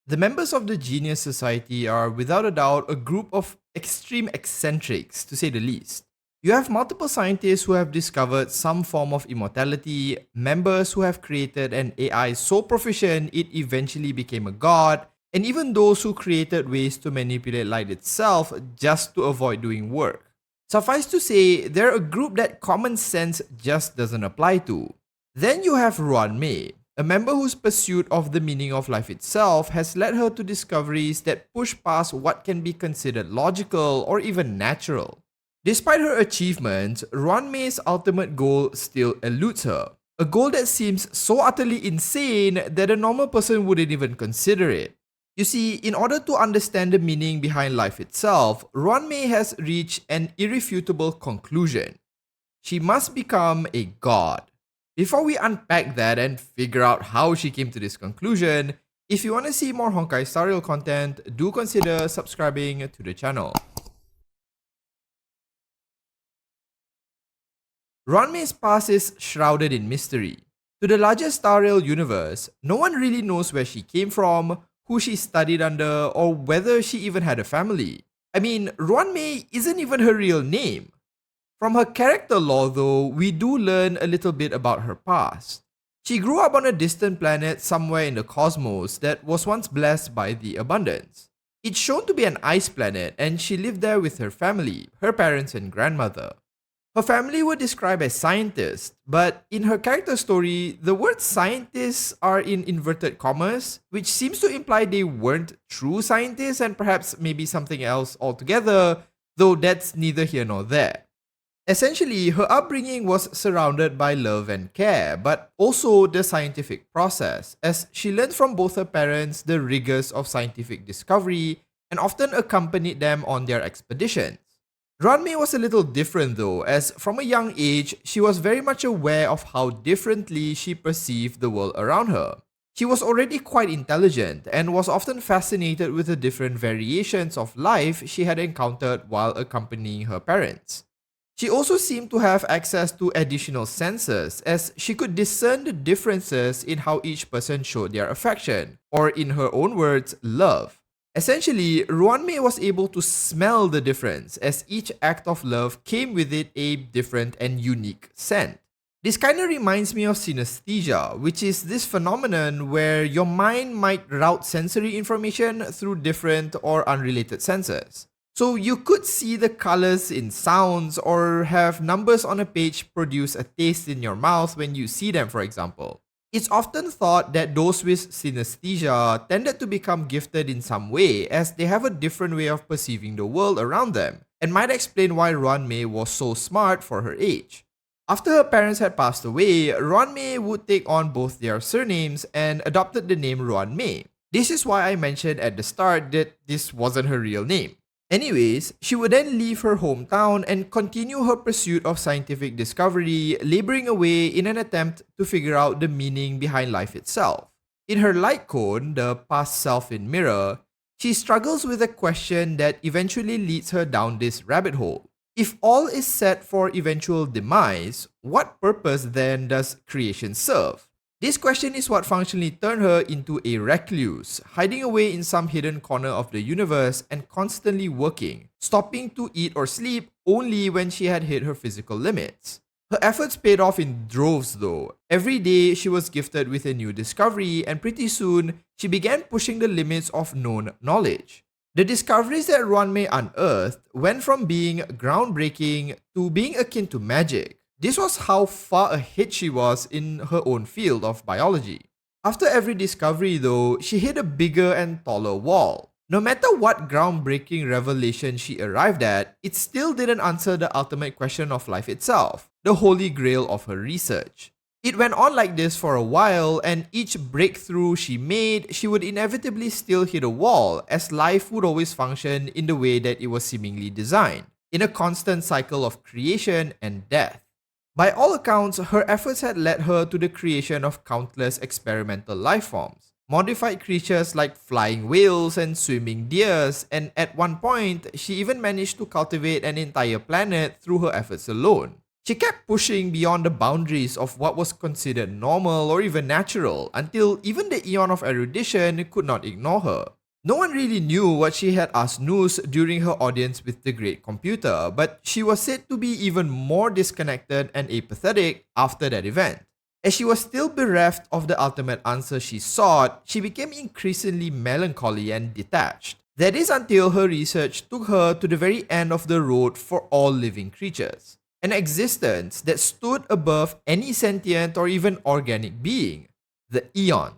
The members of the Genius Society are without a doubt a group of extreme eccentrics, to say the least. You have multiple scientists who have discovered some form of immortality, members who have created an AI so proficient it eventually became a god, and even those who created ways to manipulate light itself just to avoid doing work. Suffice to say, they're a group that common sense just doesn't apply to. Then you have Ruan Mei, a member whose pursuit of the meaning of life itself has led her to discoveries that push past what can be considered logical or even natural. Despite her achievements, Ruan Mei's ultimate goal still eludes her. A goal that seems so utterly insane that a normal person wouldn't even consider it. You see, in order to understand the meaning behind life itself, Ruan Mei has reached an irrefutable conclusion. She must become a god. Before we unpack that and figure out how she came to this conclusion, if you want to see more Honkai Star Rail content, do consider subscribing to the channel. Ruan Mei's past is shrouded in mystery. To the larger Star Rail universe, no one really knows where she came from, who she studied under, or whether she even had a family. I mean, Ruan Mei isn't even her real name. From her character lore though, we do learn a little bit about her past. She grew up on a distant planet somewhere in the cosmos that was once blessed by the abundance. It's shown to be an ice planet and she lived there with her family, her parents and grandmother. Her family were described as scientists, but in her character story, the words scientists are in inverted commas, which seems to imply they weren't true scientists and perhaps maybe something else altogether, though that's neither here nor there. Essentially, her upbringing was surrounded by love and care, but also the scientific process, as she learned from both her parents the rigors of scientific discovery and often accompanied them on their expeditions. Ruan Mei was a little different though, as from a young age, she was very much aware of how differently she perceived the world around her. She was already quite intelligent and was often fascinated with the different variations of life she had encountered while accompanying her parents. She also seemed to have access to additional senses, as she could discern the differences in how each person showed their affection, or in her own words, love. Essentially, Ruan Mei was able to smell the difference, as each act of love came with it a different and unique scent. This kind of reminds me of synesthesia, which is this phenomenon where your mind might route sensory information through different or unrelated senses. So you could see the colors in sounds or have numbers on a page produce a taste in your mouth when you see them, for example. It's often thought that those with synesthesia tended to become gifted in some way as they have a different way of perceiving the world around them, and might explain why Ruan Mei was so smart for her age. After her parents had passed away, Ruan Mei would take on both their surnames and adopted the name Ruan Mei. This is why I mentioned at the start that this wasn't her real name. Anyways, she would then leave her hometown and continue her pursuit of scientific discovery, laboring away in an attempt to figure out the meaning behind life itself. In her light cone, the past self in mirror, she struggles with a question that eventually leads her down this rabbit hole. If all is set for eventual demise, what purpose then does creation serve? This question is what functionally turned her into a recluse, hiding away in some hidden corner of the universe and constantly working, stopping to eat or sleep only when she had hit her physical limits. Her efforts paid off in droves though. Every day she was gifted with a new discovery and pretty soon she began pushing the limits of known knowledge. The discoveries that Ruan Mei unearthed went from being groundbreaking to being akin to magic. This was how far ahead she was in her own field of biology. After every discovery though, she hit a bigger and taller wall. No matter what groundbreaking revelation she arrived at, it still didn't answer the ultimate question of life itself, the holy grail of her research. It went on like this for a while, and each breakthrough she made, she would inevitably still hit a wall, as life would always function in the way that it was seemingly designed, in a constant cycle of creation and death. By all accounts, her efforts had led her to the creation of countless experimental life forms, modified creatures like flying whales and swimming deers, and at one point, she even managed to cultivate an entire planet through her efforts alone. She kept pushing beyond the boundaries of what was considered normal or even natural until even the eon of erudition could not ignore her. No one really knew what she had asked Noose during her audience with the Great Computer, but she was said to be even more disconnected and apathetic after that event. As she was still bereft of the ultimate answer she sought, she became increasingly melancholy and detached. That is until her research took her to the very end of the road for all living creatures, an existence that stood above any sentient or even organic being, the eons.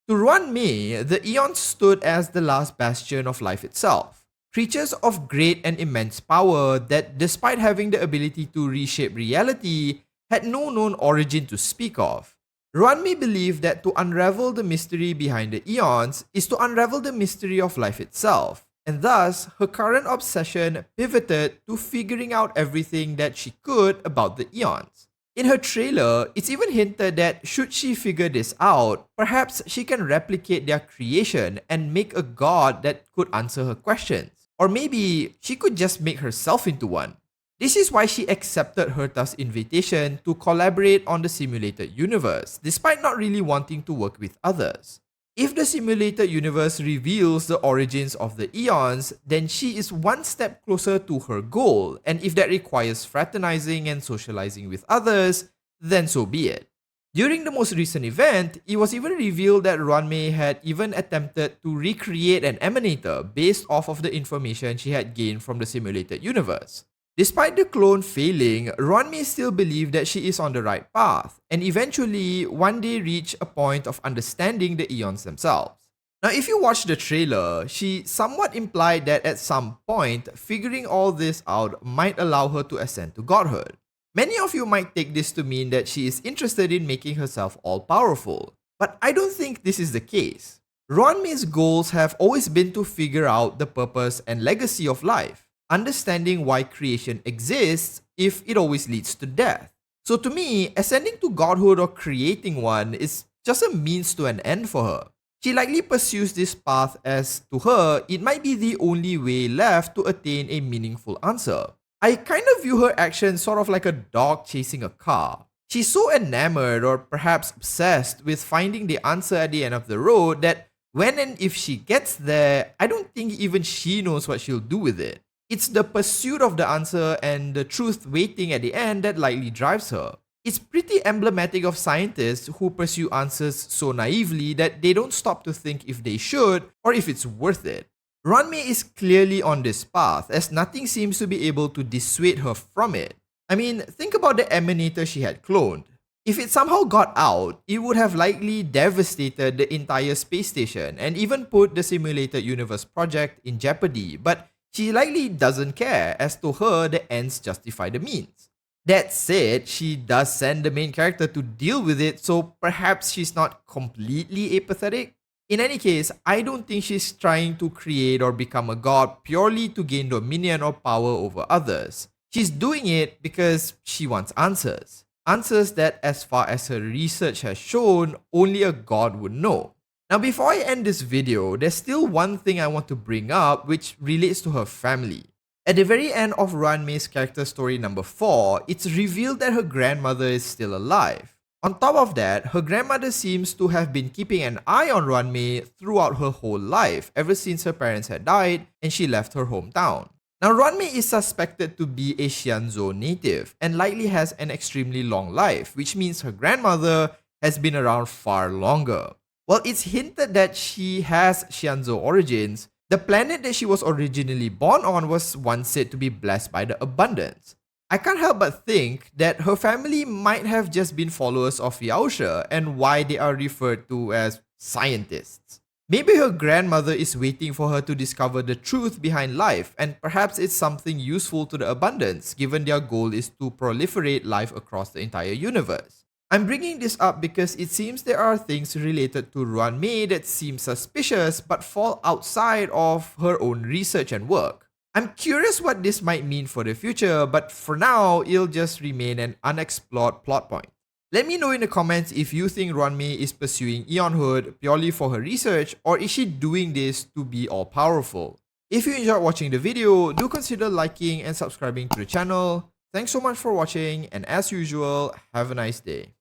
To Ruan Mei, the eons stood as the last bastion of life itself, creatures of great and immense power that, despite having the ability to reshape reality, had no known origin to speak of. Ruan Mei believed that to unravel the mystery behind the eons is to unravel the mystery of life itself, and thus her current obsession pivoted to figuring out everything that she could about the eons. In her trailer, it's even hinted that should she figure this out, perhaps she can replicate their creation and make a god that could answer her questions. Or maybe she could just make herself into one. This is why she accepted Herta's invitation to collaborate on the simulated universe, despite not really wanting to work with others. If the simulated universe reveals the origins of the eons, then she is one step closer to her goal, and if that requires fraternizing and socializing with others, then so be it. During the most recent event, it was even revealed that Ruan Mei had even attempted to recreate an emanator based off of the information she had gained from the simulated universe. Despite the clone failing, Ruan Mei still believed that she is on the right path, and eventually one day reach a point of understanding the eons themselves. Now, if you watch the trailer, she somewhat implied that at some point, figuring all this out might allow her to ascend to godhood. Many of you might take this to mean that she is interested in making herself all-powerful, but I don't think this is the case. Ruan Mei's goals have always been to figure out the purpose and legacy of life, understanding why creation exists if it always leads to death. So to me, ascending to godhood or creating one is just a means to an end for her. She likely pursues this path as, to her, it might be the only way left to attain a meaningful answer. I kind of view her actions sort of like a dog chasing a car. She's so enamored or perhaps obsessed with finding the answer at the end of the road that when and if she gets there, I don't think even she knows what she'll do with it. It's the pursuit of the answer and the truth waiting at the end that likely drives her. It's pretty emblematic of scientists who pursue answers so naively that they don't stop to think if they should or if it's worth it. Ruan Mei is clearly on this path as nothing seems to be able to dissuade her from it. I mean, think about the emanator she had cloned. If it somehow got out, it would have likely devastated the entire space station and even put the simulated universe project in jeopardy, but she likely doesn't care, as to her, the ends justify the means. That said, she does send the main character to deal with it, so perhaps she's not completely apathetic. In any case, I don't think she's trying to create or become a god purely to gain dominion or power over others. She's doing it because she wants answers. Answers that, as far as her research has shown, only a god would know. Now, before I end this video, there's still one thing I want to bring up which relates to her family. At the very end of Ruan Mei's character story number 4, it's revealed that her grandmother is still alive. On top of that, her grandmother seems to have been keeping an eye on Ruan Mei throughout her whole life, ever since her parents had died and she left her hometown. Now, Ruan Mei is suspected to be a Xianzhou native and likely has an extremely long life, which means her grandmother has been around far longer. While it's hinted that she has Xianzhou origins, the planet that she was originally born on was once said to be blessed by the abundance. I can't help but think that her family might have just been followers of Yaoshe and why they are referred to as scientists. Maybe her grandmother is waiting for her to discover the truth behind life, and perhaps it's something useful to the abundance given their goal is to proliferate life across the entire universe. I'm bringing this up because it seems there are things related to Ruan Mei that seem suspicious but fall outside of her own research and work. I'm curious what this might mean for the future, but for now, it'll just remain an unexplored plot point. Let me know in the comments if you think Ruan Mei is pursuing eonhood purely for her research, or is she doing this to be all-powerful? If you enjoyed watching the video, do consider liking and subscribing to the channel. Thanks so much for watching, and as usual, have a nice day.